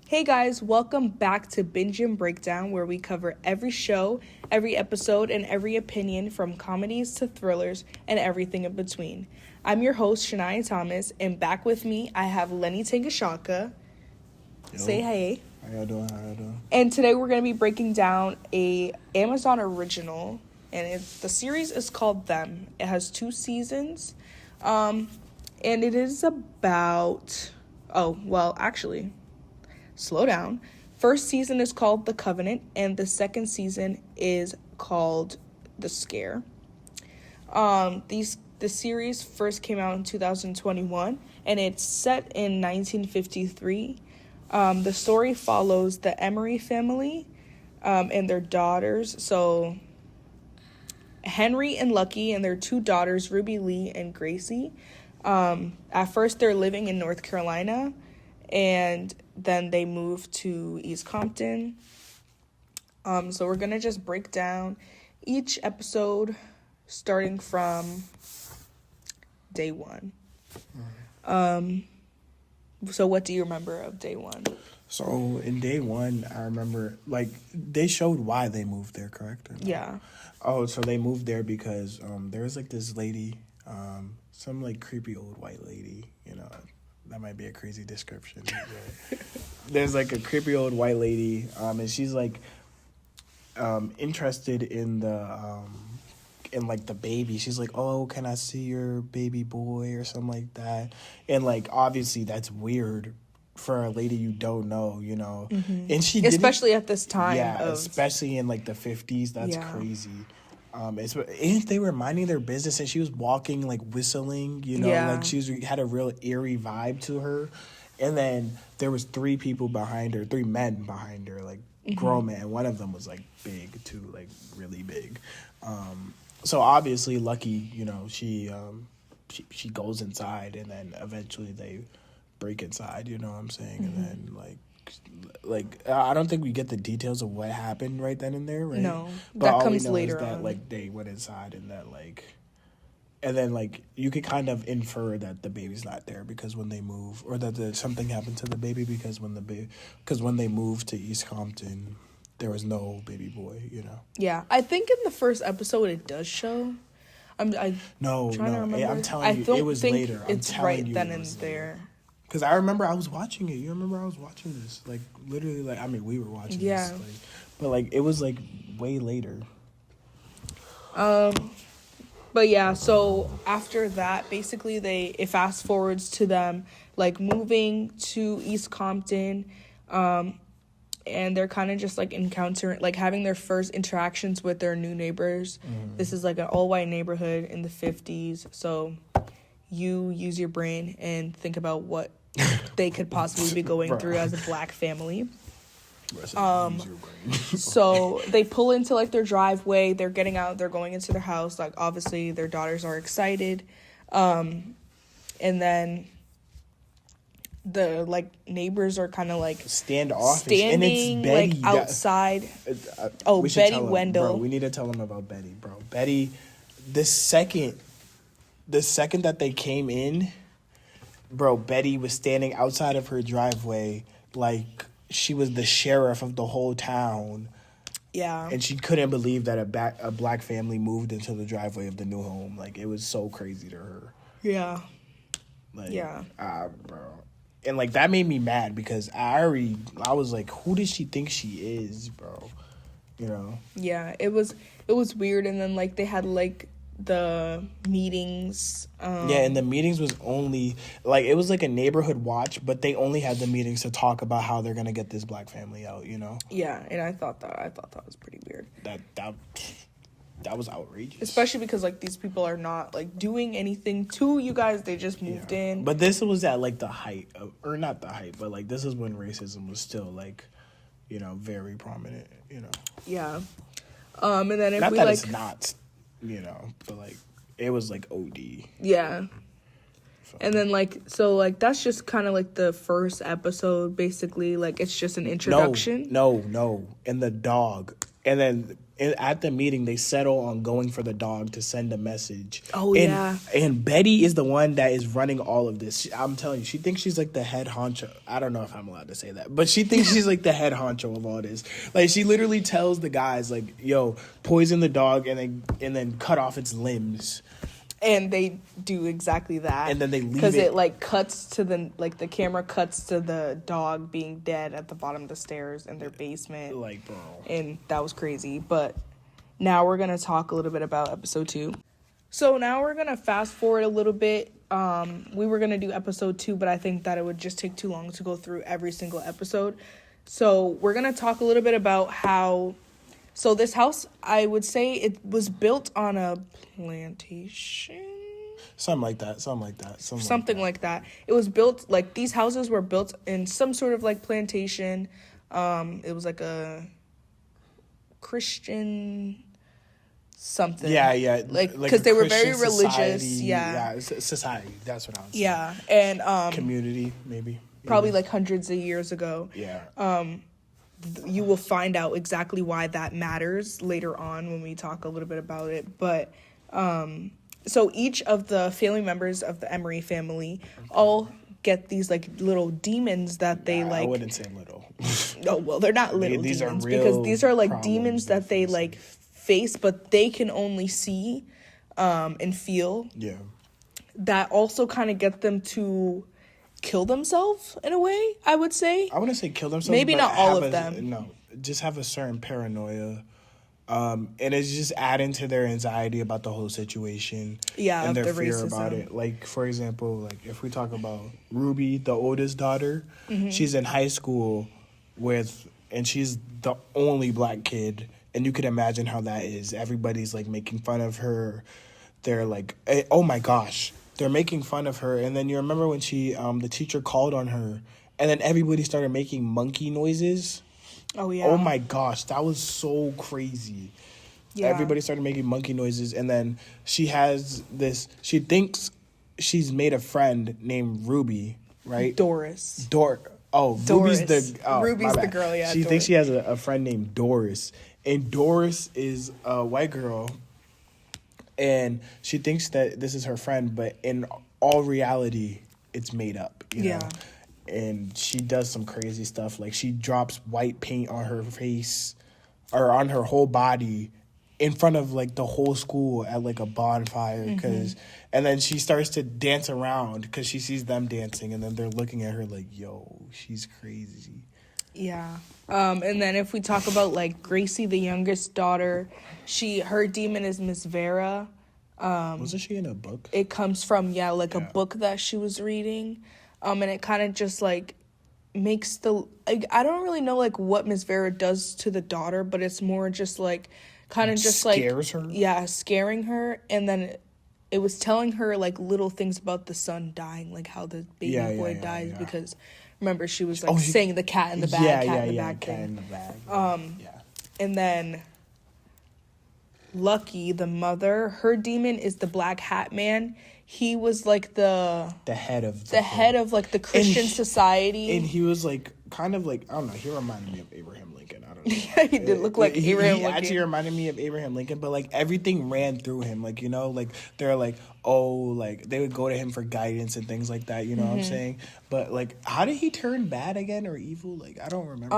Hey guys, welcome back to Binge and Breakdown, where we cover every show, every episode, and every opinion from comedies to thrillers and everything in between. I'm your host, Shania Thomas, and back with me, I have Lenny Tangishaka. Say hey. How y'all doing? And today we're going to be breaking down a Amazon original, and the series is called Them. It has 2 seasons, and it is about... slow down. First season is called The Covenant, and the second season is called The Scare. The series first came out in 2021, and it's set in 1953. The story follows the Emery family and their daughters. So Henry and Lucky and their 2 daughters, Ruby Lee and Gracie. At first, they're living in North Carolina, and then they moved to East Compton. So we're going to just break down each episode starting from day 1. So what do you remember of day 1? So in day 1, I remember, they showed why they moved there, correct? Yeah. Oh, so they moved there because there was, this lady, some, creepy old white lady, that might be a crazy description. There's, a creepy old white lady, and she's, interested in the baby. She's like, oh, can I see your baby boy or something like that? And, obviously that's weird for a lady you don't know, Mm-hmm. And she especially at this time. Yeah, especially in, the 50s. That's crazy. And they were minding their business, and she was walking, whistling, she had a real eerie vibe to her. And then there was 3 men behind her, mm-hmm. grown men. One of them was, big, too, really big. So obviously, Lucky, she goes inside, and then eventually they break inside, you know what I'm saying? Mm-hmm. And then, I don't think we get the details of what happened right then and there, right? No, but that all comes we know later is that, on. They went inside, and that, and then, you could kind of infer that the baby's not there because when they move, or that something happened to the baby because when they moved to East Compton, there was no baby boy, Yeah, I think in the first episode it does show. I'm trying to remember. I'm telling you, it was later. It's right then and there. Because I remember I was watching it. You remember I was watching this? Literally, we were watching this. But, it was, way later. But, yeah, so after that, basically, it fast forwards to them, moving to East Compton, and they're kind of just, encountering, having their first interactions with their new neighbors. Mm. This is, an all-white neighborhood in the 50s, so you use your brain and think about what they could possibly be going through as a black family. So they pull into their driveway, they're getting out, they're going into their house, obviously their daughters are excited, and then the neighbors are kind of standoffish, standing, and it's Betty outside. Betty Wendell. Bro, we need to tell them about Betty, bro. Betty, the second that they came in, bro, Betty was standing outside of her driveway she was the sheriff of the whole town. Yeah. And she couldn't believe that a black family moved into the driveway of the new home. It was so crazy to her. Yeah. Bro. And, that made me mad because I was like, who does she think she is, bro? Yeah, it was weird. And then, they had, the meetings. And the meetings was only it was a neighborhood watch, but they only had the meetings to talk about how they're gonna get this black family out. Yeah, and I thought that was pretty weird. That was outrageous, especially because these people are not doing anything to you guys. They just moved in. But this was at the height of, or not the height, but this is when racism was still very prominent. Yeah. And then if not we that it's not. But it was OD. Yeah. So. And then so that's just kind of the first episode basically. It's just an introduction. No. And the dog. And then at the meeting, they settle on going for the dog to send a message. Oh, and, yeah. And Betty is the one that is running all of this. I'm telling you, she thinks she's like the head honcho. I don't know if I'm allowed to say that, but she thinks she's like the head honcho of all this. Like, she literally tells the guys, like, yo, poison the dog and then cut off its limbs. And they do exactly that. And then they leave because it like cuts to the camera cuts to the dog being dead at the bottom of the stairs in their basement. Like, bro. And that was crazy. But now we're gonna talk a little bit about episode 2. So now we're gonna fast forward a little bit. We were gonna do episode 2, but I think that it would just take too long to go through every single episode. So we're gonna talk a little bit about how. So this house, I would say it was built on a plantation. Something like that. Something like that. It was built, like, these houses were built in some sort of, like, plantation. It was like a Christian something. Yeah. Like, because they were very religious. Society, yeah, society. That's what I was saying. Yeah, and community, maybe. Probably, like, hundreds of years ago. Yeah. You will find out exactly why that matters later on when we talk a little bit about it. But so each of the family members of the Emery family all get these like little demons that they like. I wouldn't say little. No, well, they're not little these demons are real because these are like demons that they like face, but they can only see and feel. Yeah. That also kind of get them to kill themselves in a way, I would say. I wouldn't say kill themselves. Maybe not all of them. No, just have a certain paranoia. And it's just adding to their anxiety about the whole situation. Yeah, and their the fear racism. about it. Like, for example, like if we talk about Ruby, the oldest daughter, she's in high school and she's the only black kid. And you can imagine how that is. Everybody's like making fun of her. They're like, oh my gosh. They're making fun of her. And then you remember when the teacher called on her and then everybody started making monkey noises? Oh, yeah. Oh, my gosh. That was so crazy. Yeah. Everybody started making monkey noises. And then she thinks she's made a friend named Ruby, right? Doris. Doris. Ruby's the girl, yeah. She thinks she has a friend named Doris. And Doris is a white girl. And she thinks that this is her friend, but in all reality, it's made up, you know? And she does some crazy stuff. Like, she drops white paint on her face or on her whole body in front of, like, the whole school at, like, a bonfire. And then she starts to dance around because she sees them dancing. And then they're looking at her like, yo, she's crazy. Yeah. And then if we talk about, like, Gracie, the youngest daughter, her demon is Miss Vera. Wasn't she in a book? It comes from, a book that she was reading. And it kind of just, like, makes I don't really know, like, what Miss Vera does to the daughter, but it's more just, like, kind of just, like... Scares her? Yeah, scaring her. And then it was telling her, like, little things about the son dying, like how the baby boy dies because... Remember, she was, like, saying the cat in the bag, cat in the bag thing. In the bag. And then Lucky, the mother, her demon is the Black Hat Man. He was, like, the head of like, the Christian society. And he was, like, kind of, like, I don't know, he reminded me of Abraham Lincoln. I don't know. Yeah, he did look like Abraham Lincoln. He actually reminded me of Abraham Lincoln, but, like, everything ran through him. Like, you know, like, they're like, oh, like, they would go to him for guidance and things like that, you know what I'm saying? But, like, how did he turn bad again or evil? Like, I don't remember.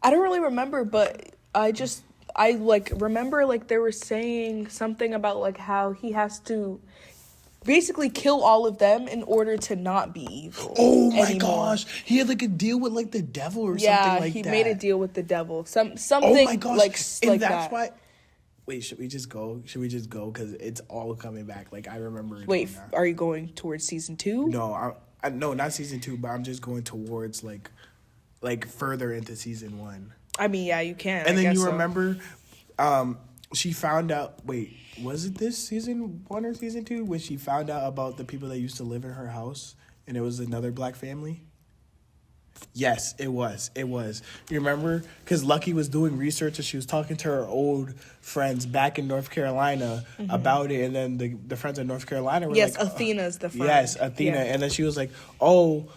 I don't really remember, but I remember, like, they were saying something about, like, how he has to basically kill all of them in order to not be evil. Oh my gosh. He had, like, a deal with, like, the devil or something like that. Yeah, he made a deal with the devil. Something oh my gosh. like and that's that. Why... Wait, should we just go? Because it's all coming back. Like, I remember it. Wait, are you going towards season 2? No, no, not season 2, but I'm just going towards, like further into season 1. I mean, yeah, you can. And then you remember, she found out. Wait, was it this season 1 or season 2 when she found out about the people that used to live in her house, and it was another black family? Yes, it was. You remember? Because Lucky was doing research and she was talking to her old friends back in North Carolina about it, and then the friends in North Carolina were like, Athena's the friend. Yes, Athena. Yeah. And then she was like, oh,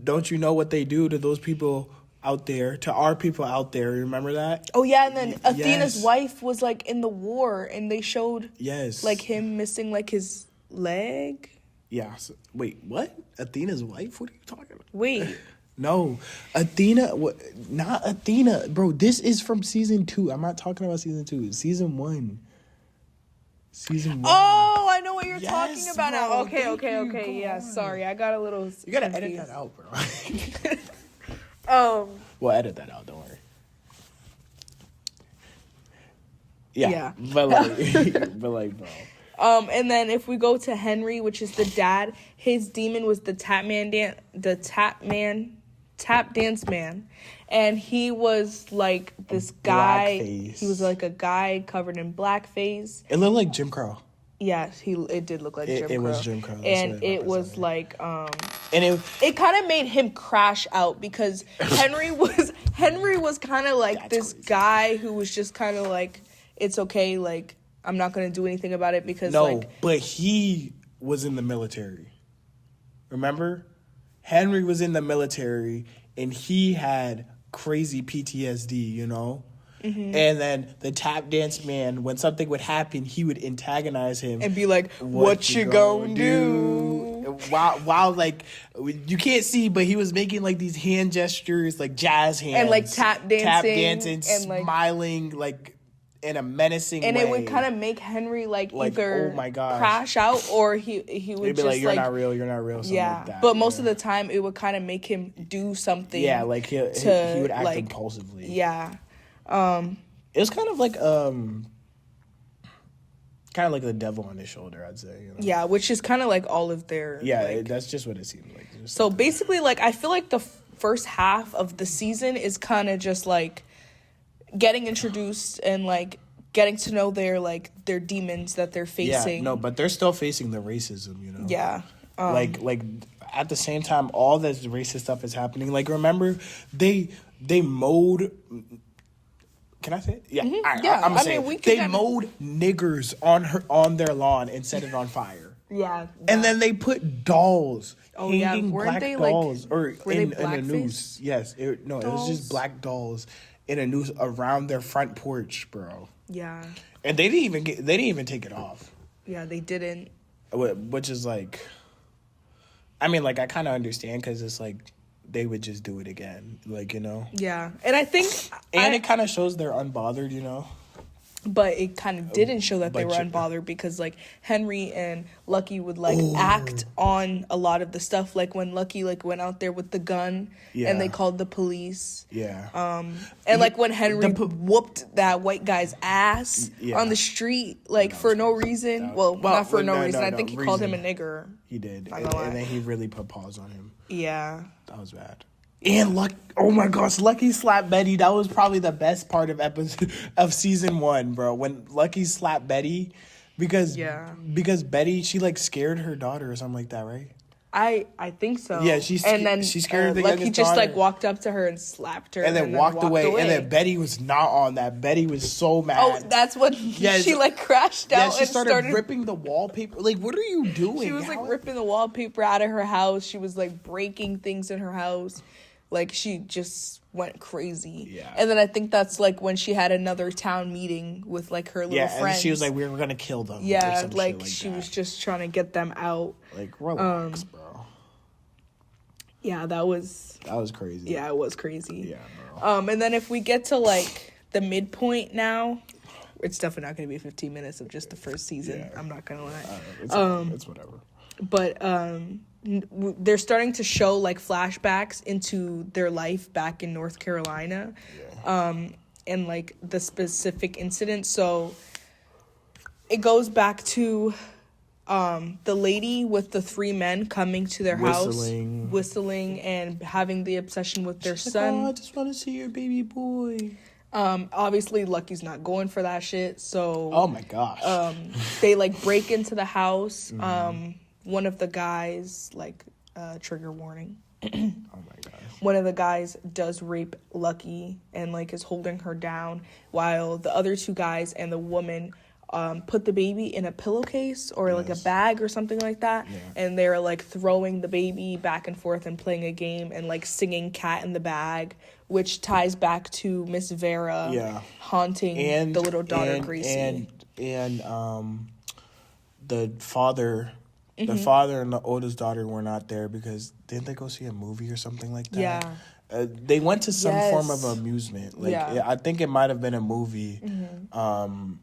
don't you know what they do to those people out there, to our people out there. Remember that? Oh yeah, and then Athena's Yes. wife was like in the war, and they showed Yes. like him missing like his leg. Yeah. So, wait, what? Athena's wife? What are you talking about? Wait. No, Athena. What? Not Athena, bro. This is from season 2. I'm not talking about season 2. Season 1. Season 1. Oh, I know what you're Yes, talking about bro. now. Okay, Thank you. okay. Come Yeah, on. sorry, I got a little. You gotta confused. edit that out, bro. We'll edit that out. Don't worry. Yeah. But like, bro. And then if we go to Henry, which is the dad, his demon was the tap dance man, and he was like this guy. Blackface. He was like a guy covered in blackface. It looked like Jim Crow. Yes, it did look like Jim Crow. It was Jim Crow. That's and what it was represented. like And it kind of made him crash out because Henry was kind of like That's this crazy. guy who was just kind of like, it's okay, like I'm not gonna do anything about it because no, like, but he was in the military. Remember, Henry was in the military, and he had crazy PTSD. You know. Mm-hmm. And then the tap dance man, when something would happen, he would antagonize him and be like, "What you gonna do?" While like you can't see, but he was making like these hand gestures, like jazz hands, and like tap dancing, and like smiling, like in a menacing and way. it would kind of make Henry like either oh my gosh, crash out or he would He'd be just like, "You're not real. You're not real." Something yeah, like that. but most of the time it would kind of make him do something. Yeah, like he would act like, impulsively. Yeah. It was kind of like the devil on his shoulder, I'd say. You know? Yeah, which is kind of like all of their. Yeah, like, that's just what it seemed like. So basically, like I feel like the first half of the season is kind of just like getting introduced and like getting to know their demons that they're facing. Yeah, no, but they're still facing the racism, you know. Yeah. Like at the same time, all this racist stuff is happening. Like, remember they mowed. Can I say it? Yeah, Mm-hmm. Yeah. I'm saying we they mowed niggers on their lawn and set it on fire. Yeah. And then they put dolls, hanging weren't black they, dolls, like, or were in they a noose. blackface Yes, it was just black dolls in a noose around their front porch, bro. Yeah. And they didn't even take it off. Yeah, they didn't. Which is like, I mean, like I kind of understand because it's like they would just do it again, like, you know. Yeah, and I think, it kind of shows they're unbothered, you know. But it kind of didn't show that they were But unbothered because like Henry and Lucky would like act on a lot of the stuff. Like when Lucky like went out there with the gun and they called the police. Yeah. And like when Henry whooped that white guy's ass on the street, like for no reason. Not for no reason. I think he called him a nigger. He did. And then he really put paws on him. Yeah. That was bad. And oh my gosh, Lucky slapped Betty. That was probably the best part of season 1, bro. When Lucky slapped Betty, because Betty, she like scared her daughter or something like that, right? I think so. Yeah, she scared the Lucky youngest just daughter. like walked up to her and slapped her, and then walked away. And then Betty was not on that. Betty was so mad. Oh, that's when she like crashed out. Yeah, she started ripping the wallpaper. Like, what are you doing? She was like ripping the wallpaper out of her house. She was like breaking things in her house. Like she just went crazy. Yeah. And then I think that's like when she had another town meeting with like her little friends. And she was like, we were gonna kill them. Yeah, or some like shit like she that. was just trying to get them out. Like, relax, bro. Yeah, that was crazy. Yeah, it was crazy. Yeah, bro. And then if we get to like the midpoint now, it's definitely not gonna be 15 minutes of just the first season. Yeah. I'm not gonna lie. It's whatever. But they're starting to show like flashbacks into their life back in North Carolina, and like the specific incident. So it goes back to the lady with the 3 men coming to their house, whistling and having the obsession with their son. Like, oh, I just want to see your baby boy. Obviously Lucky's not going for that shit. So oh my gosh, they like break into the house. One of the guys, like, trigger warning. Oh my gosh. One of the guys does rape Lucky and, like, is holding her down while the other 2 guys and the woman put the baby in a pillowcase or like a bag or something like that, and they're like throwing the baby back and forth and playing a game and like singing "Cat in the Bag," which ties back to Miss Vera haunting the little daughter Gracie. And the father. The father and the oldest daughter were not there because didn't they go see a movie or something like that? Yeah. They went to some form of amusement. Like I think it might have been a movie. And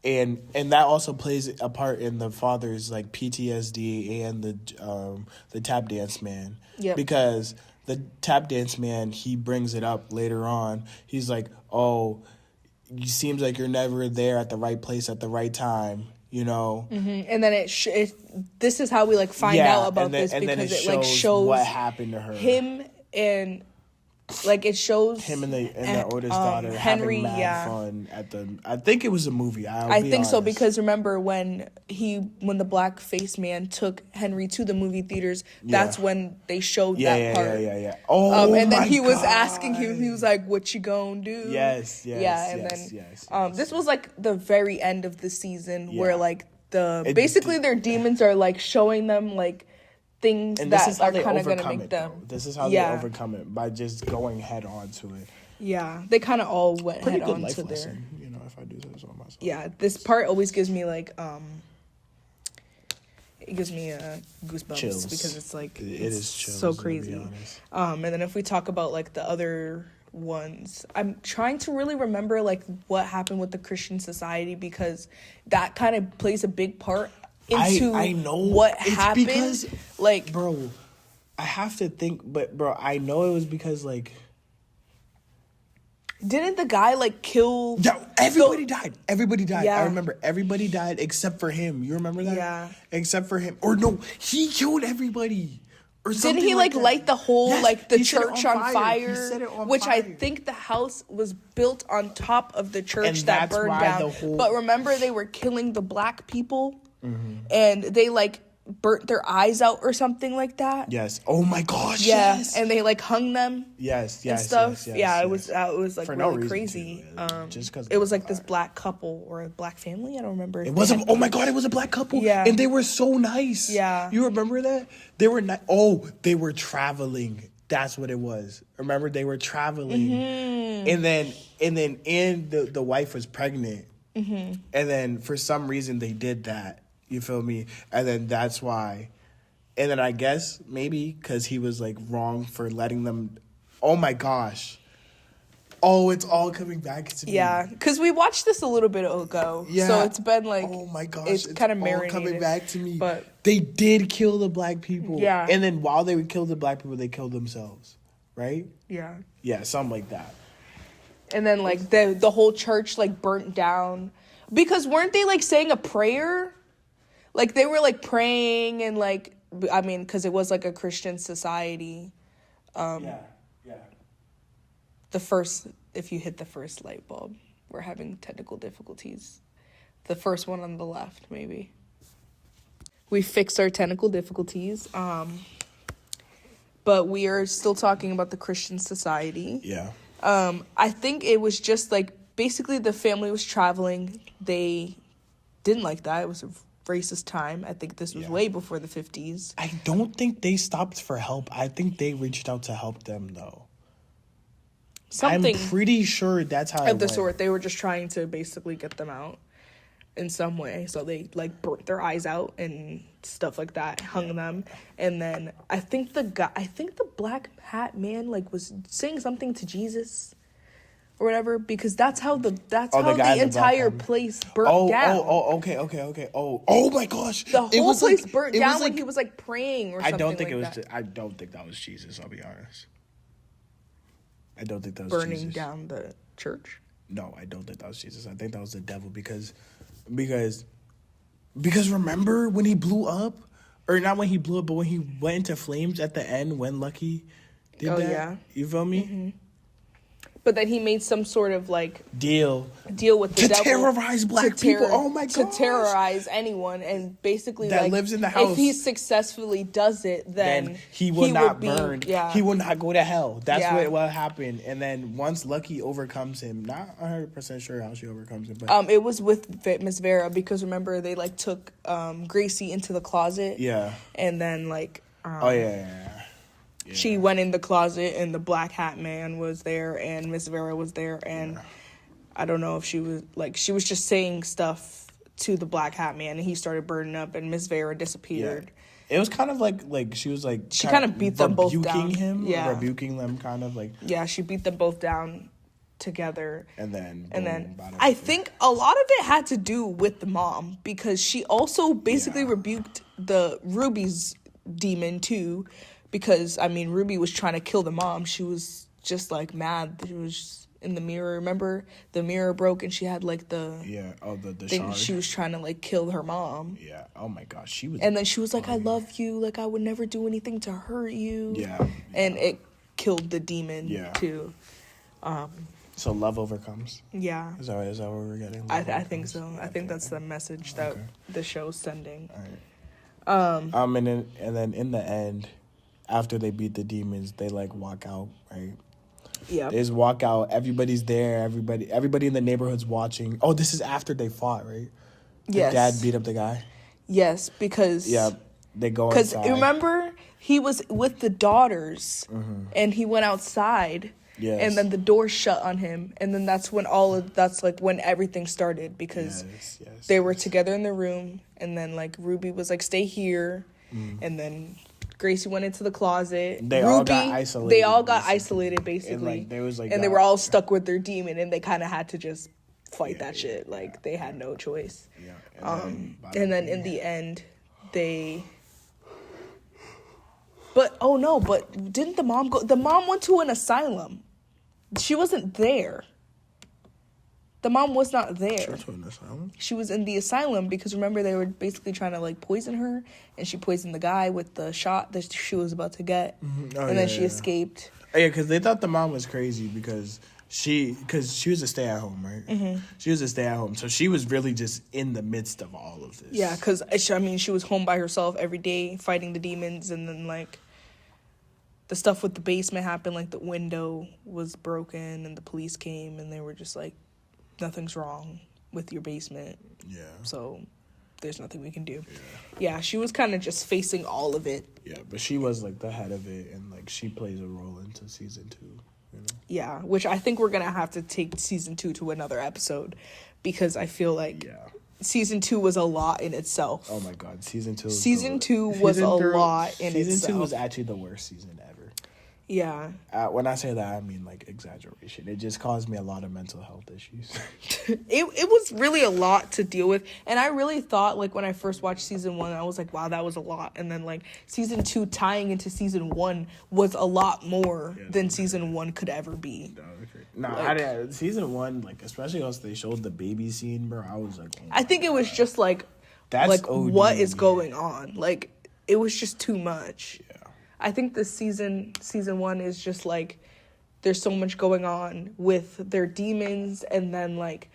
that also plays a part in the father's like PTSD and the tap dance man. Because the tap dance man, he brings it up later on. He's like, "Oh, it seems like you're never there at the right place at the right time." You know, and then this is how we like find out about this because it like shows what happened to her. Him and like it shows him and the oldest daughter Henry, having mad fun at the. I think it was a movie. I think so because remember when the black face man took Henry to the movie theaters, that's when they showed that part. Oh, and then he was asking him. He was like, "What you gonna do?" Yes. This was like the very end of the season where like basically their demons are like showing them like things that are kind of going to make them. This is how they overcome it, by just going head on to it. Yeah, they kind of all went Pretty head good on life to lesson, you know, if I do say so myself. Yeah, this part always gives me like it gives me goosebumps chills. Because it's like it is chills, so crazy. And then if we talk about like the other ones, I'm trying to really remember like what happened with the Christian Society because that kind of plays a big part into I know what it's happened because, like bro, I have to think, but bro, I know it was because like didn't the guy like kill everybody died. Yeah. I remember everybody died except for him. You remember that? Yeah. Except for him. Or no, he killed everybody. Or didn't he like light the whole like the church on fire? He set it on which fire. I think the house was built on top of the church And that that's burned why down. the whole- But remember they were killing the black people and they like burnt their eyes out or something like that. Yes. Oh my gosh. Yeah, Yes. and they like hung them. Yes. And stuff. Yes, it was like For really no reason crazy. too, just because it was like this black couple or a black family. I don't remember. It was oh my god! It was a black couple. Yeah, and they were so nice. Yeah, you remember that? They were they were traveling. That's what it was. Remember, they were traveling, and then the wife was pregnant, and then for some reason they did that. You feel me? And then that's why. And then I guess maybe because he was like wrong for letting them. Oh my gosh. Oh, it's all coming back to me. Yeah, because we watched this a little bit ago. Yeah. So it's been like, oh my gosh, it's kind of marinated. Coming back to me. But they did kill the black people. Yeah. And then while they would kill the black people, they killed themselves. Right? Yeah. Yeah, something like that. And then like the whole church like burnt down. Because weren't they like saying a prayer? Like they were like praying and like, I mean, because it was like a Christian society. Yeah. If you hit the first light bulb, we're having technical difficulties. The first one on the left, maybe. We fixed our technical difficulties. But we are still talking about the Christian Society. Yeah. I think it was just like, basically the family was traveling. They didn't like that. It was a racist time. I think this was way before the 50s. I don't think they stopped for help. I think they reached out to help them, though. Something I'm pretty sure that's how of the sort. They were just trying to basically get them out in some way. So they like burnt their eyes out and stuff like that, hung them. And then I think the black hat man like was saying something to Jesus or whatever, because that's how the entire place burnt down. Okay. Oh my gosh. The whole place burnt down when he was like praying or something. I don't think that was Jesus, I'll be honest. I don't think that was burning Jesus. down the church. No, I don't think that was Jesus. I think that was the devil because remember when he blew up? Or not when he blew up, but when he went into flames at the end when Lucky did that? Yeah. You feel me? But then he made some sort of like deal with the to devil terrorize black people. Oh my to gosh. terrorize anyone, and basically that like lives in the house. If he successfully does it, then he will not be burn. Yeah, he will not go to hell. That's what happened. And then once Lucky overcomes him, not 100% sure how she overcomes him, but it was with Miss Vera, because remember they like took Gracie into the closet. Yeah. And then like she went in the closet and the black hat man was there and Miss Vera was there, and I don't know if she was just saying stuff to the black hat man and he started burning up and Miss Vera disappeared. It was kind of like she was like she kind of beat them both down. Rebuking them kind of like. Yeah, she beat them both down together. And then I think a lot of it had to do with the mom, because she also basically rebuked the Ruby's demon too, because I mean Ruby was trying to kill the mom. She was just like mad. She was in the mirror. Remember the mirror broke and she had like the thing. Shard. She was trying to like kill her mom. Yeah. Oh my gosh, she was. And then she was like, "I love you. Like I would never do anything to hurt you." Yeah. And it killed the demon too. So love overcomes. Yeah. Is that what we're getting? I think so. I think that's the message that the show's sending. All right. And then in the end, after they beat the demons, they like walk out, right? Yeah. They just walk out. Everybody's there. Everybody in the neighborhood's watching. Oh, this is after they fought, right? Yes. Dad beat up the guy. Yes, because they go outside. Because remember, he was with the daughters, and he went outside. Yes. And then the door shut on him, and then that's when when everything started, because they were together in the room, and then like Ruby was like, "Stay here," and then Gracie went into the closet. They all got isolated. They all got isolated basically, and they were all stuck with their demon, and they kind of had to just fight that shit. Like they had no choice. Yeah. And then in the end, they. But didn't the mom go? The mom went to an asylum. She wasn't there. The mom was not there. She went to an asylum? She was in the asylum because remember they were basically trying to like poison her, and she poisoned the guy with the shot that she was about to get, and then she escaped. Oh, yeah, because they thought the mom was crazy because she was a stay-at-home, right? Mm-hmm. She was a stay-at-home, so she was really just in the midst of all of this. Yeah, because I mean she was home by herself every day fighting the demons, and then like. The stuff with the basement happened, like the window was broken and the police came and they were just like, nothing's wrong with your basement. Yeah. So there's nothing we can do. Yeah, she was kind of just facing all of it. Yeah, but she was like the head of it and like she plays a role into season 2. You know? Yeah, which I think we're going to have to take season 2 to another episode because I feel like season 2 was a lot in itself. Oh my God, season 2 was a lot in itself. Season 2 was actually the worst season ever. Yeah. When I say that, I mean like exaggeration. It just caused me a lot of mental health issues. It was really a lot to deal with. And I really thought like when I first watched season 1, I was like, wow, that was a lot. And then like season 2 tying into season 1 was a lot more than season 1 could ever be. No, like, I didn't. Season 1, like especially once they showed the baby scene, bro, I was like, oh I think it was just like, OD, what is going on? Like it was just too much. Yeah. I think this season 1 is just like there's so much going on with their demons and then like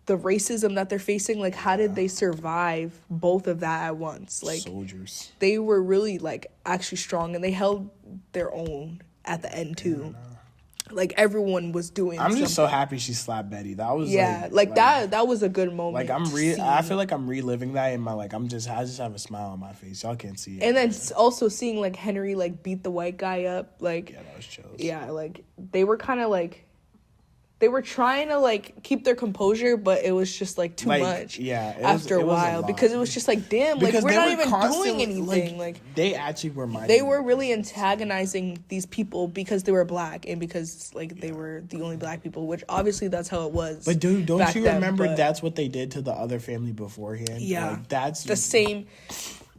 the racism that they're facing. Like how did they survive both of that at once? Like soldiers. They were really like actually strong and they held their own at the end too. Like everyone was doing. I'm just so happy she slapped Betty. That was that was a good moment. Like I feel like I'm reliving that in my I just have a smile on my face. Y'all can't see it. And then also seeing like Henry like beat the white guy up. Like that was chills. Yeah, like they were kind of like they were trying to like keep their composure, but it was just like too much. Yeah, after a while because it was just like damn, because like we're not even doing anything. Like they actually were they were really antagonizing these people because they were black and because like they were the only black people, which obviously that's how it was. But dude, don't you remember that's what they did to the other family beforehand? Yeah, like, that's the same.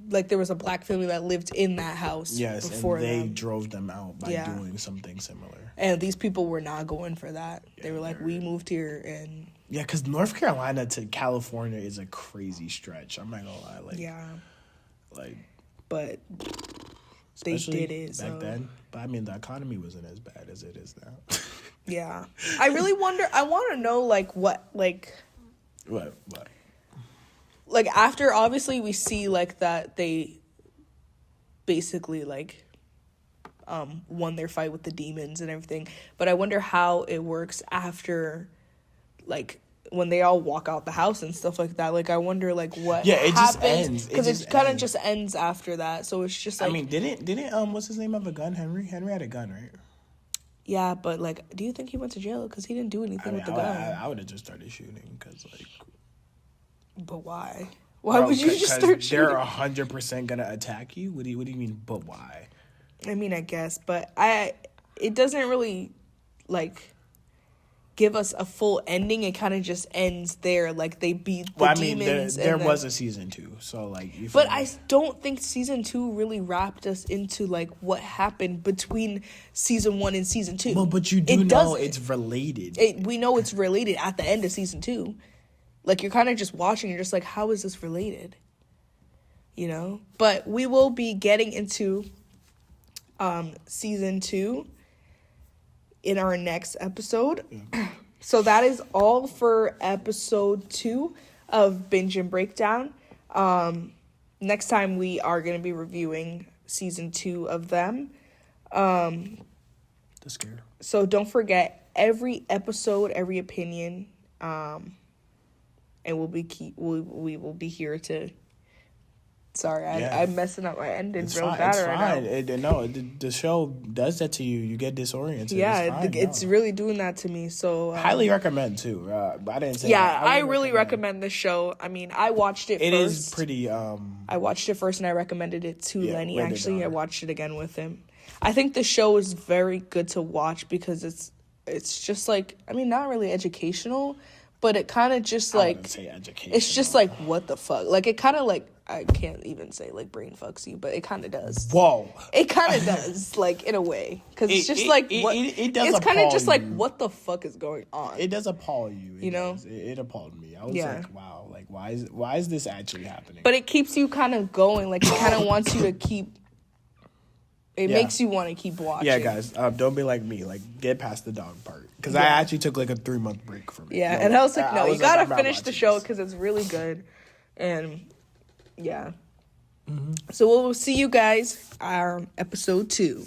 Like there was a black family that lived in that house. Yes, before and they drove them out by doing something similar. And these people were not going for that. They were like, we moved here and... Yeah, because North Carolina to California is a crazy stretch. I'm not gonna lie. But they did it. Back then. But I mean, the economy wasn't as bad as it is now. Yeah. I really wonder. I want to know, like, what. What? Like, after, obviously, we see, like, that they basically, like, won their fight with the demons and everything. But I wonder how it works after, like, when they all walk out the house and stuff like that. Like, I wonder, like, what it just happens. ends. Because it kind of just ends after that. So it's just, like... I mean, didn't what's his name have a gun? Henry had a gun, right? Yeah, but, like, do you think he went to jail? Because he didn't do anything with the gun. I would have just started shooting, because, like... But why? Why would you just start shooting? They're 100% gonna attack you? What do you mean, but why? I mean, I guess, but it doesn't really, like, give us a full ending. It kind of just ends there. Like, they beat the demons. There was a season 2, so, like... But I don't think season 2 really wrapped us into, like, what happened between season 1 and season 2. Well, but you do know it's related. We know it's related at the end of season 2. Like, you're kind of just watching, you're just like, how is this related? You know? But we will be getting into season 2 in our next episode. Yeah. So that is all for episode 2 of Binge and Breakdown. Next time we are going to be reviewing season 2 of them. The Scare. So don't forget, every episode, every opinion, and we will be here to... Sorry, I'm messing up my ending real bad right now. The show does that to you. You get disoriented. Yeah, it's really doing that to me. So highly recommend too. I didn't say. Yeah, I really recommend the show. I mean, I watched it. It first. Is pretty. I watched it first, and I recommended it to Lenny. Actually, I watched it again with him. I think the show is very good to watch because it's just like, I mean, not really educational, but it kind of just like, it's just like, what the fuck? Like, it kind of like, I can't even say like brain fucks you, but it kind of does. Whoa. It kind of does, like, in a way. Because it's just like, what? It does. It's kind of just like, what the fuck is going on? It does appall you. You know? It appalled me. I was like, wow, like, why is this actually happening? But it keeps you kind of going. Like, it kind of wants you to keep... It makes you want to keep watching. Yeah, guys, don't be like me. Like, get past the dog part. Because I actually took, like, a 3-month break from it. Yeah, and I was like, no, you got to finish the show because it's really good. And, yeah. Mm-hmm. So we'll see you guys on episode 2.